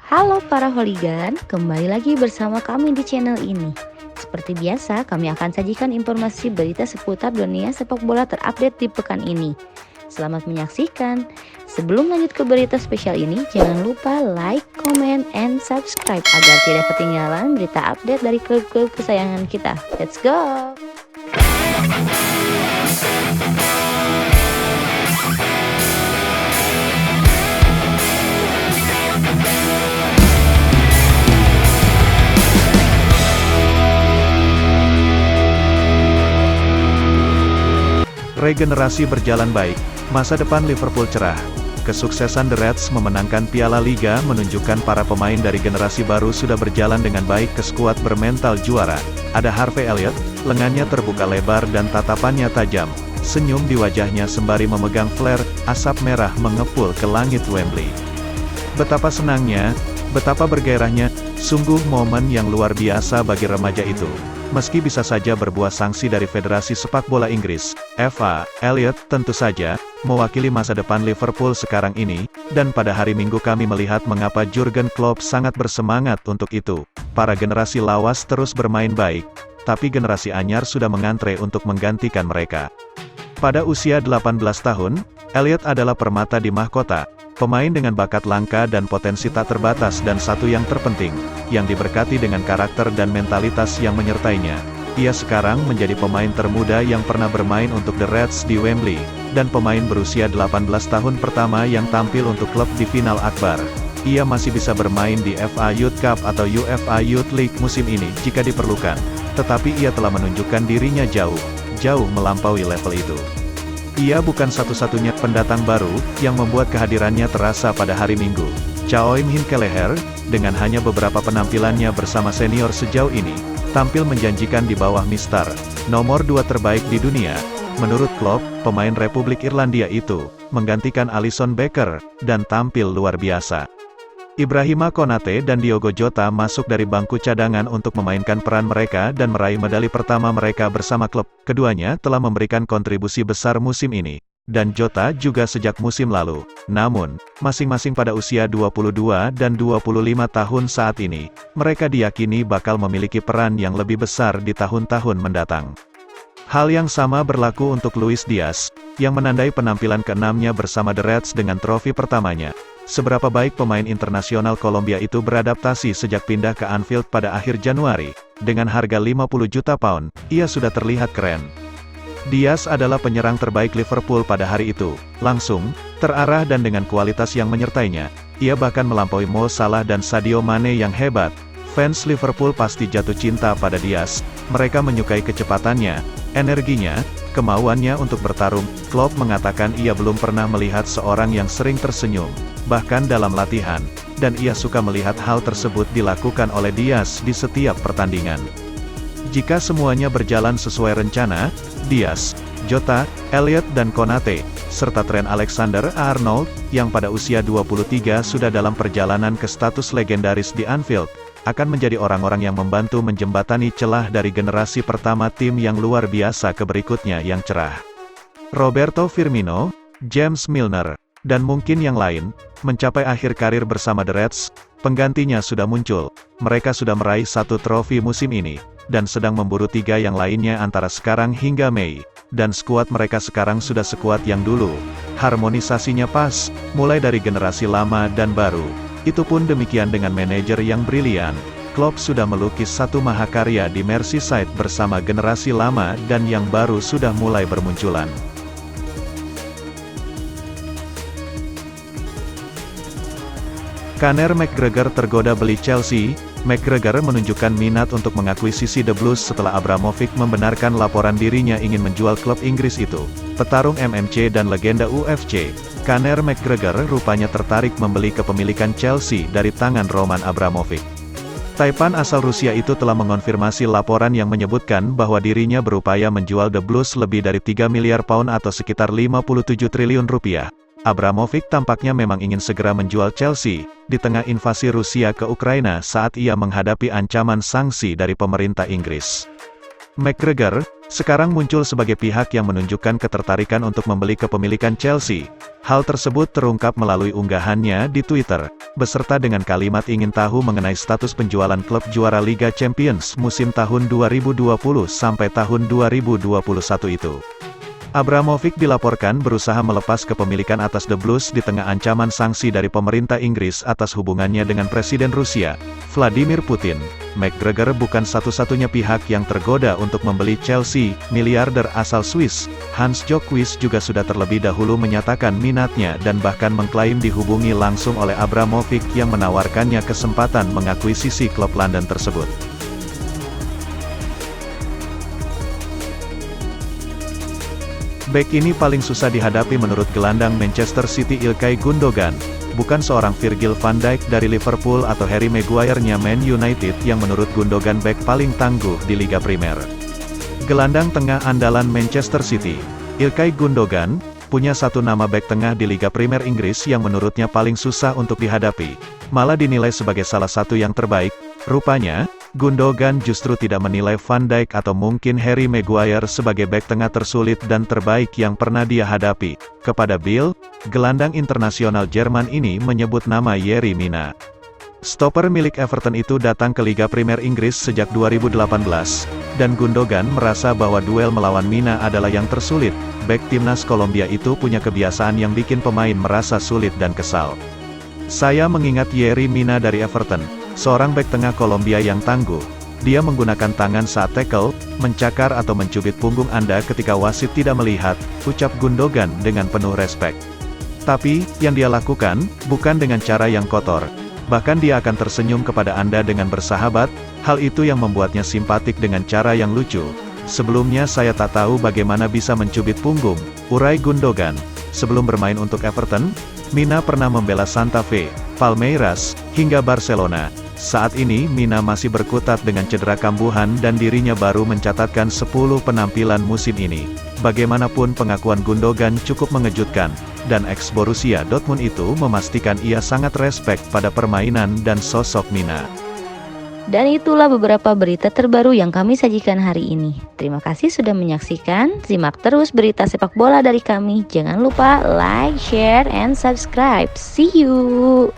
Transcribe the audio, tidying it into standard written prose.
Halo para holigan, kembali lagi bersama kami di channel ini. Seperti biasa, kami akan sajikan informasi berita seputar dunia sepak bola terupdate di pekan ini. Selamat menyaksikan. Sebelum lanjut ke berita spesial ini, jangan lupa like, comment, and subscribe agar tidak ketinggalan berita update dari klub-klub kesayangan kita. Let's go! Regenerasi berjalan baik, masa depan Liverpool cerah. Kesuksesan The Reds memenangkan Piala Liga menunjukkan para pemain dari generasi baru sudah berjalan dengan baik ke skuad bermental juara. Ada Harvey Elliott, lengannya terbuka lebar dan tatapannya tajam. Senyum di wajahnya sembari memegang flare, asap merah mengepul ke langit Wembley. Betapa senangnya, betapa bergairahnya, sungguh momen yang luar biasa bagi remaja itu. Meski bisa saja berbuah sanksi dari Federasi Sepak Bola Inggris, FA, Elliott tentu saja mewakili masa depan Liverpool sekarang ini, dan pada hari Minggu kami melihat mengapa Jurgen Klopp sangat bersemangat untuk itu. Para generasi lawas terus bermain baik, tapi generasi anyar sudah mengantre untuk menggantikan mereka. Pada usia 18 tahun, Elliott adalah permata di mahkota. Pemain dengan bakat langka dan potensi tak terbatas dan satu yang terpenting, yang diberkati dengan karakter dan mentalitas yang menyertainya. Ia sekarang menjadi pemain termuda yang pernah bermain untuk The Reds di Wembley, dan pemain berusia 18 tahun pertama yang tampil untuk klub di final akbar. Ia masih bisa bermain di FA Youth Cup atau UEFA Youth League musim ini jika diperlukan. Tetapi ia telah menunjukkan dirinya jauh melampaui level itu. Ia bukan satu-satunya pendatang baru yang membuat kehadirannya terasa pada hari Minggu. Chaoim Hin Kelleher, dengan hanya beberapa penampilannya bersama senior sejauh ini, tampil menjanjikan di bawah Mister nomor 2 terbaik di dunia. Menurut Klopp, pemain Republik Irlandia itu menggantikan Alisson Becker dan tampil luar biasa. Ibrahima Konate dan Diogo Jota masuk dari bangku cadangan untuk memainkan peran mereka dan meraih medali pertama mereka bersama klub. Keduanya telah memberikan kontribusi besar musim ini, dan Jota juga sejak musim lalu. Namun, masing-masing pada usia 22 dan 25 tahun saat ini, mereka diyakini bakal memiliki peran yang lebih besar di tahun-tahun mendatang. Hal yang sama berlaku untuk Luis Diaz, yang menandai penampilan ke-6-nya bersama The Reds dengan trofi pertamanya. Seberapa baik pemain internasional Kolombia itu beradaptasi sejak pindah ke Anfield pada akhir Januari. Dengan harga 50 juta pound, ia sudah terlihat keren. Diaz adalah penyerang terbaik Liverpool pada hari itu. Langsung, terarah dan dengan kualitas yang menyertainya. Ia bahkan melampaui Mo Salah dan Sadio Mane yang hebat. Fans Liverpool pasti jatuh cinta pada Diaz. Mereka menyukai kecepatannya, energinya, kemauannya untuk bertarung. Klopp mengatakan ia belum pernah melihat seorang yang sering tersenyum, bahkan dalam latihan, dan ia suka melihat hal tersebut dilakukan oleh Diaz di setiap pertandingan. Jika semuanya berjalan sesuai rencana, Diaz, Jota, Elliott dan Konate, serta Trent Alexander-Arnold, yang pada usia 23 sudah dalam perjalanan ke status legendaris di Anfield, akan menjadi orang-orang yang membantu menjembatani celah dari generasi pertama tim yang luar biasa ke berikutnya yang cerah. Roberto Firmino, James Milner, dan mungkin yang lain, mencapai akhir karir bersama The Reds. Penggantinya sudah muncul. Mereka sudah meraih 1 trofi musim ini, dan sedang memburu 3 yang lainnya antara sekarang hingga Mei. Dan skuad mereka sekarang sudah sekuat yang dulu. Harmonisasinya pas, mulai dari generasi lama dan baru. Itu pun demikian dengan manajer yang brilian. Klopp sudah melukis satu mahakarya di Merseyside bersama generasi lama dan yang baru sudah mulai bermunculan. Conor McGregor tergoda beli Chelsea. McGregor menunjukkan minat untuk mengakuisisi The Blues setelah Abramovich membenarkan laporan dirinya ingin menjual klub Inggris itu. Petarung MMC dan legenda UFC, Conor McGregor rupanya tertarik membeli kepemilikan Chelsea dari tangan Roman Abramovich. Taipan asal Rusia itu telah mengonfirmasi laporan yang menyebutkan bahwa dirinya berupaya menjual The Blues lebih dari 3 miliar pound atau sekitar 57 triliun rupiah. Abramovich tampaknya memang ingin segera menjual Chelsea, di tengah invasi Rusia ke Ukraina saat ia menghadapi ancaman sanksi dari pemerintah Inggris. McGregor sekarang muncul sebagai pihak yang menunjukkan ketertarikan untuk membeli kepemilikan Chelsea. Hal tersebut terungkap melalui unggahannya di Twitter, beserta dengan kalimat ingin tahu mengenai status penjualan klub juara Liga Champions musim tahun 2020 sampai tahun 2021 itu. Abramovich dilaporkan berusaha melepas kepemilikan atas The Blues di tengah ancaman sanksi dari pemerintah Inggris atas hubungannya dengan Presiden Rusia, Vladimir Putin. McGregor bukan satu-satunya pihak yang tergoda untuk membeli Chelsea. Miliarder asal Swiss, Hans Jokwis juga sudah terlebih dahulu menyatakan minatnya dan bahkan mengklaim dihubungi langsung oleh Abramovich yang menawarkannya kesempatan mengakuisisi klub London tersebut. Bek ini paling susah dihadapi menurut gelandang Manchester City Ilkay Gundogan, bukan seorang Virgil van Dijk dari Liverpool atau Harry Maguire-nya Man United yang menurut Gundogan bek paling tangguh di Liga Primer. Gelandang tengah andalan Manchester City, Ilkay Gundogan, punya satu nama bek tengah di Liga Primer Inggris yang menurutnya paling susah untuk dihadapi, malah dinilai sebagai salah satu yang terbaik. Rupanya, Gundogan justru tidak menilai Van Dijk atau mungkin Harry Maguire sebagai bek tengah tersulit dan terbaik yang pernah dia hadapi. Kepada Bill, gelandang internasional Jerman ini menyebut nama Yerry Mina. Stopper milik Everton itu datang ke Liga Primer Inggris sejak 2018, dan Gundogan merasa bahwa duel melawan Mina adalah yang tersulit. Bek timnas Kolombia itu punya kebiasaan yang bikin pemain merasa sulit dan kesal. Saya mengingat Yerry Mina dari Everton, seorang bek tengah Kolombia yang tangguh. Dia menggunakan tangan saat tackle, mencakar atau mencubit punggung Anda ketika wasit tidak melihat, ucap Gundogan dengan penuh respek. Tapi, yang dia lakukan, bukan dengan cara yang kotor. Bahkan dia akan tersenyum kepada Anda dengan bersahabat, hal itu yang membuatnya simpatik dengan cara yang lucu. Sebelumnya saya tak tahu bagaimana bisa mencubit punggung, urai Gundogan. Sebelum bermain untuk Everton, Mina pernah membela Santa Fe, Palmeiras, hingga Barcelona. Saat ini Mina masih berkutat dengan cedera kambuhan dan dirinya baru mencatatkan 10 penampilan musim ini. Bagaimanapun pengakuan Gundogan cukup mengejutkan, dan ex Borussia Dortmund itu memastikan ia sangat respek pada permainan dan sosok Mina. Dan itulah beberapa berita terbaru yang kami sajikan hari ini. Terima kasih sudah menyaksikan. Simak terus berita sepak bola dari kami. Jangan lupa like, share, and subscribe. See you!